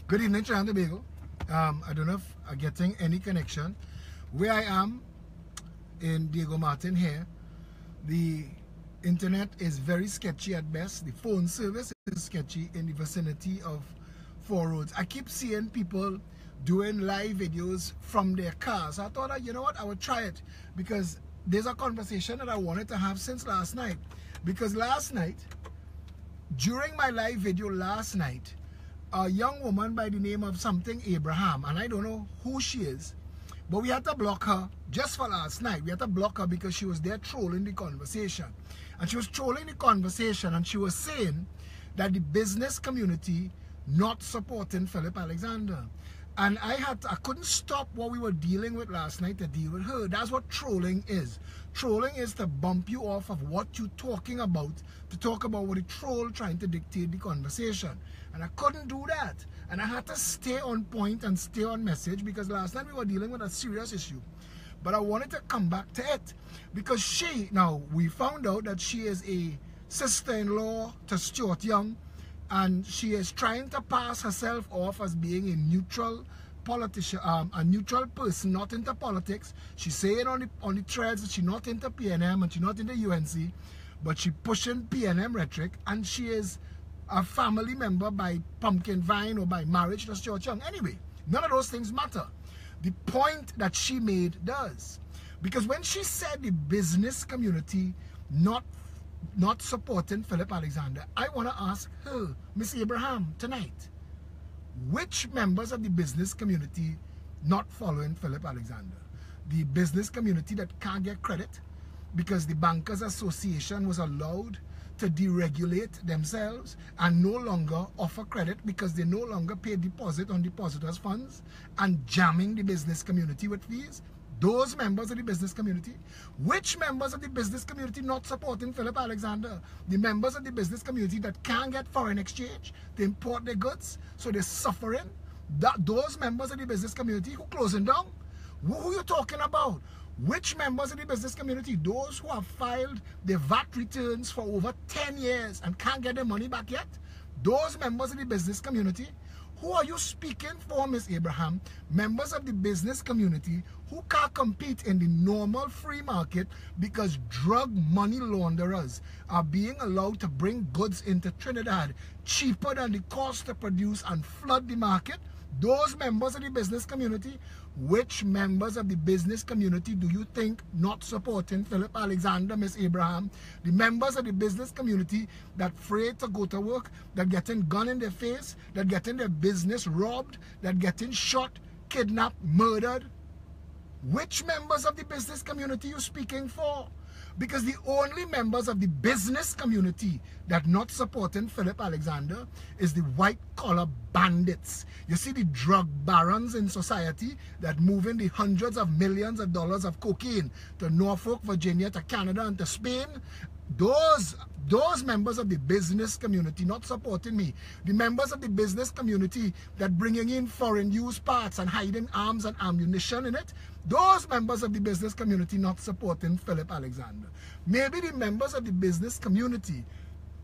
Good evening, Trinidad and Tobago. I don't know if I'm getting any connection. Where I am in Diego Martin here, the internet is very sketchy at best. The phone service is sketchy in the vicinity of Four Roads. I keep seeing people doing live videos from their cars. I thought, you know what, I would try it because there's a conversation that I wanted to have since last night. Because last night, during my live video last night, a young woman by the name of something Abraham, and I don't know who she is, but we had to block her just for last night. We had to block her because she was there trolling the conversation. And she was trolling the conversation and she was saying that the business community not supporting Philip Alexander. And I couldn't stop what we were dealing with last night to deal with her. That's what trolling is. Trolling is to bump you off of what you're talking about, to talk about what the troll trying to dictate the conversation. And I couldn't do that. And I had to stay on point and stay on message because last night we were dealing with a serious issue. But I wanted to come back to it because now we found out that she is a sister-in-law to Stuartie, and she is trying to pass herself off as being a neutral politician, a neutral person, not into politics. She's saying on the threads that she's not into PNM and she's not into UNC, but she's pushing PNM rhetoric, and she is a family member by pumpkin vine or by marriage to Stuartie. Anyway, none of those things matter. The point that she made does. Because when she said the business community not supporting Philip Alexander, I want to ask her, Miss Abraham, tonight, which members of the business community not following Philip Alexander? The business community that can't get credit because the Bankers Association was allowed to deregulate themselves and no longer offer credit because they no longer pay deposit on depositors' funds and jamming the business community with fees. Those members of the business community. Which members of the business community not supporting Philip Alexander? The members of the business community that can't get foreign exchange to import their goods, so they're suffering. Those members of the business community who closing down. Who are you talking about? Which members of the business community? Those who have filed their VAT returns for over 10 years and can't get their money back yet? Those members of the business community. Who are you speaking for, Miss Abraham? Members of the business community who can't compete in the normal free market because drug money launderers are being allowed to bring goods into Trinidad cheaper than the cost to produce and flood the market? Those members of the business community. Which members of the business community do you think not supporting Philip Alexander, Miss Abraham? The members of the business community that afraid to go to work, that getting gun in their face, that getting their business robbed, that getting shot, kidnapped, murdered. Which members of the business community you speaking for? Because the only members of the business community that not supporting Philip Alexander is the white-collar bandits. You see the drug barons in society that moving the hundreds of millions of dollars of cocaine to Norfolk, Virginia, to Canada, and to Spain. Those members of the business community not supporting me. The members of the business community that bringing in foreign use parts and hiding arms and ammunition in it. Those members of the business community not supporting Philip Alexander. Maybe the members of the business community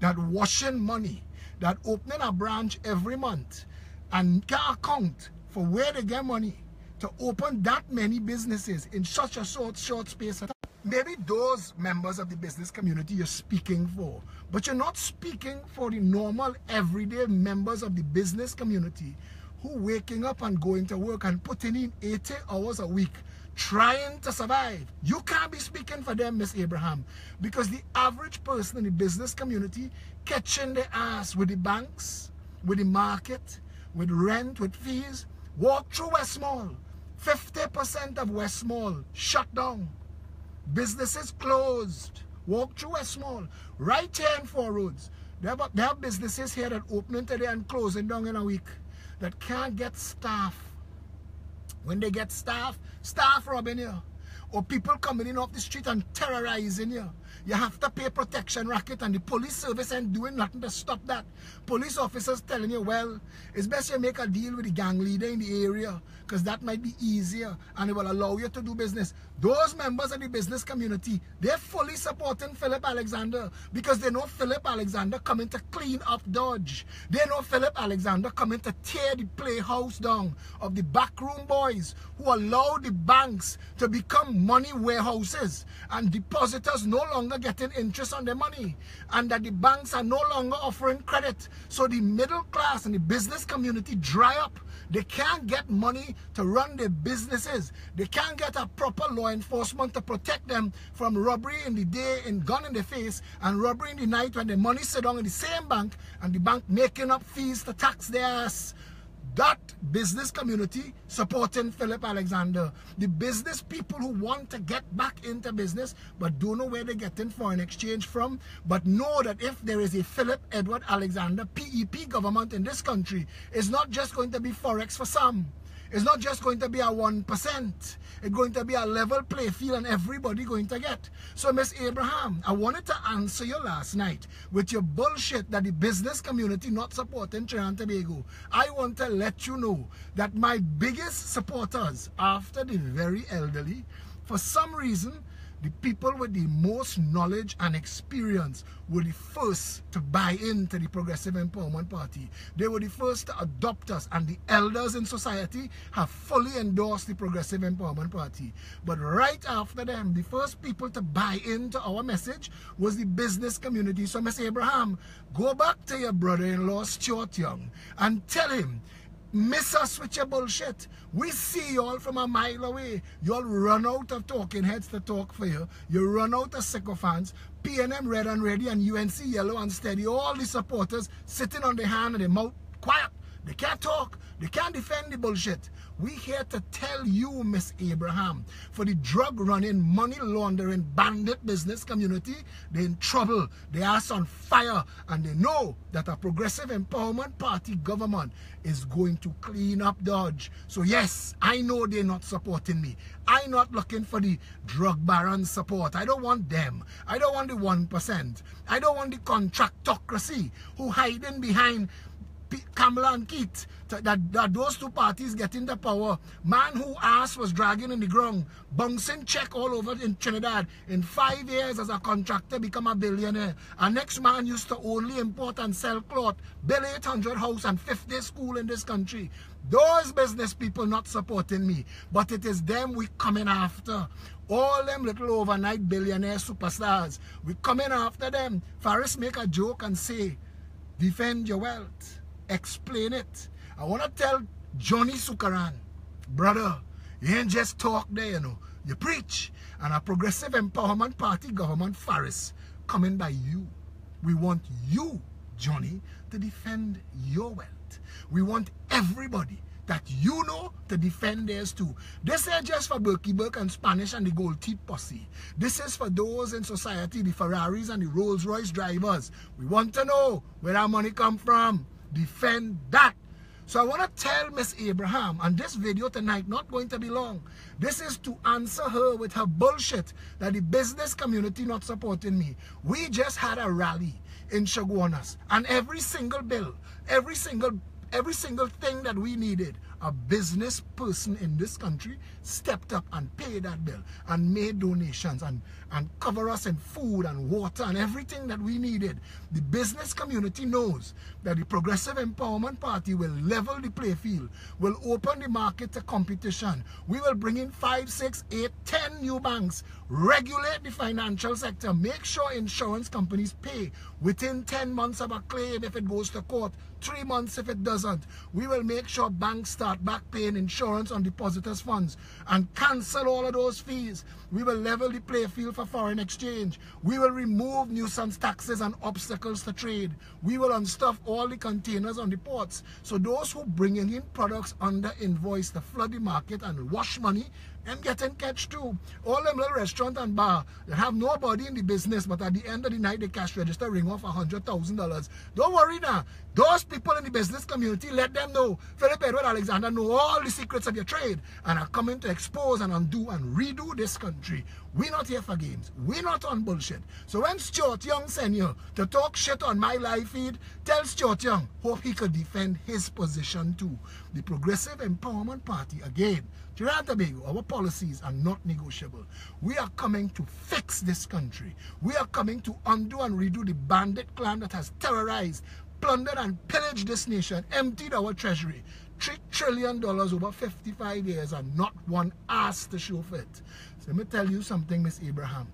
that washing money, that opening a branch every month and can't account for where they get money to open that many businesses in such a short space of time. Maybe those members of the business community you're speaking for, but you're not speaking for the normal, everyday members of the business community who waking up and going to work and putting in 80 hours a week trying to survive. You can't be speaking for them, Miss Abraham, because the average person in the business community catching their ass with the banks, with the market, with rent, with fees. Walk through West Mall. 50% of West Mall shut down. Businesses closed. Walk through West Mall. Right here in Four Roads. There are businesses here that opening today and closing down in a week that can't get staff. When they get staff robbing you. or people coming in off the street and terrorizing you. You have to pay protection racket, and the police service ain't doing nothing to stop that. Police officers telling you, well, it's best you make a deal with the gang leader in the area, because that might be easier and it will allow you to do business. Those members of the business community, they're fully supporting Philip Alexander, because they know Philip Alexander coming to clean up Dodge. They know Philip Alexander coming to tear the playhouse down of the backroom boys who allow the banks to become money warehouses, and depositors no longer getting interest on their money, and that the banks are no longer offering credit. So the middle class and the business community dry up. They can't get money to run their businesses. They can't get a proper law enforcement to protect them from robbery in the day and gun in the face, and robbery in the night when the money sit down in the same bank and the bank making up fees to tax their ass. That business community supporting Philip Alexander. The business people who want to get back into business but don't know where they're getting foreign exchange from, but know that if there is a Philip Edward Alexander PEP government in this country, it's not just going to be Forex for some. It's not just going to be a 1%. It's going to be a level play field and everybody going to get. So, Miss Abraham, I wanted to answer you last night with your bullshit that the business community not supporting Trinidad and Tobago. I want to let you know that my biggest supporters, after the very elderly, for some reason, the people with the most knowledge and experience were the first to buy into the Progressive Empowerment Party. They were the first to adopt us, and the elders in society have fully endorsed the Progressive Empowerment Party. But right after them, the first people to buy into our message was the business community. So, Miss Abraham, go back to your brother-in-law, Stuartie, and tell him, miss us with your bullshit. We see y'all from a mile away. Y'all run out of talking heads to talk for you. You run out of sycophants. PNM Red and Ready and UNC Yellow and Steady. All the supporters sitting on their hand and their mouth quiet. They can't talk. They can't defend the bullshit. We here to tell you, Miss Abraham, for the drug running, money laundering, bandit business community, they're in trouble. They are on fire, and they know that a Progressive Empowerment Party government is going to clean up Dodge. So yes, I know they're not supporting me. I'm not looking for the drug baron support. I don't want them. I don't want the 1%. I don't want the contractocracy who hiding behind Kamala and Keith, that those two parties get into power. Man who ass was dragging in the ground, bouncing check all over in Trinidad. In 5 years as a contractor, become a billionaire. Our next man used to only import and sell cloth, build 800 house and 50 school in this country. Those business people not supporting me, but it is them we coming after. All them little overnight billionaire superstars, we coming after them. Faris make a joke and say, defend your wealth. Explain it. I want to tell Johnny Sukaran, brother, you ain't just talk there, you know. You preach. And a Progressive Empowerment Party government, Faris, coming by you. We want you, Johnny, to defend your wealth. We want everybody that you know to defend theirs too. This ain't just for Berkey Burke and Spanish and the gold teeth posse. This is for those in society, the Ferraris and the Rolls Royce drivers. We want to know where our money come from. Defend that. So I want to tell Miss Abraham, and this video tonight not going to be long. This is to answer her with her bullshit that the business community not supporting me. We just had a rally in Chaguanas, and every single bill, every single thing that we needed, a business person in this country stepped up and paid that bill and made donations and cover us in food and water and everything that we needed. The business community knows that the Progressive Empowerment Party will level the play field, will open the market to competition. We will bring in 5, 6, 8, 10 new banks, regulate the financial sector, make sure insurance companies pay within 10 months of a claim if it goes to court, 3 months if it doesn't. We will make sure banks start back paying insurance on depositors' funds and cancel all of those fees. We will level the play field for foreign exchange. We will remove nuisance taxes and obstacles to trade. We will unstuff all the containers on the ports. So those who bringing in products under invoice to flood the market and wash money, and getting catch too. All them little restaurant and bar that have nobody in the business, but at the end of the night, the cash register ring off $100,000. Don't worry now. Those people in the business community, let them know. Philip Edward Alexander know all the secrets of your trade and are coming to expose and undo and redo this country. We're not here for games. We're not on bullshit. So when Stuart Young send you to talk shit on my live feed, tell Stuart Young, hope he could defend his position too. The Progressive Empowerment Party, again, Trinidad and Tobago, our policies are not negotiable. We are coming to fix this country. We are coming to undo and redo the bandit clan that has terrorized, plundered and pillaged this nation, emptied our treasury. $3 trillion over 55 years and not one ass to show for it. So let me tell you something, Miss Abraham.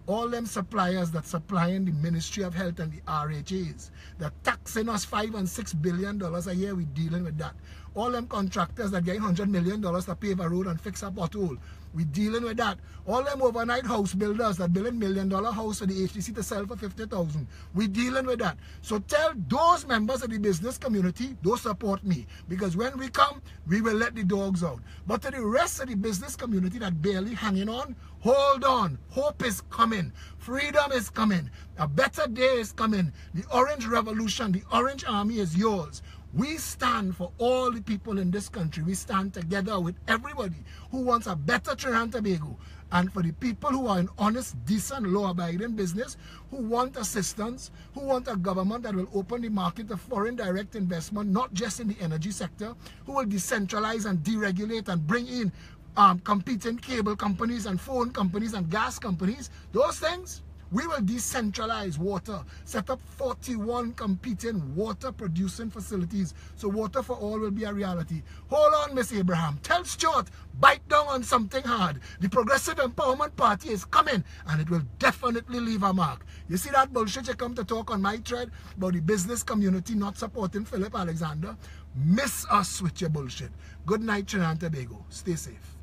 All them suppliers that supplying the Ministry of Health and the RHAs, that taxing us $5 and $6 billion a year, we dealing with that. All them contractors that get $100 million to pave a road and fix a pothole, we dealing with that. All them overnight house builders that build $1 million house for the HTC to sell for $50,000, we dealing with that. So tell those members of the business community, don't support me, because when we come, we will let the dogs out. But to the rest of the business community that barely hanging on, hold on. Hope is coming. Freedom is coming. A better day is coming. The Orange Revolution, the Orange Army is yours. We stand for all the people in this country. We stand together with everybody who wants a better Trinidad and Tobago. And for the people who are in honest, decent, law-abiding business, who want assistance, who want a government that will open the market to foreign direct investment, not just in the energy sector, who will decentralize and deregulate and bring in competing cable companies and phone companies and gas companies, those things, we will decentralize water, set up 41 competing water producing facilities, so water for all will be a reality. Hold on, Miss Abraham. Tell Stuart, bite down on something hard. The Progressive Empowerment Party is coming, and it will definitely leave a mark. You see that bullshit you come to talk on my thread about the business community not supporting Philip Alexander? Miss us with your bullshit. Good night, Trinidad and Tobago. Stay safe.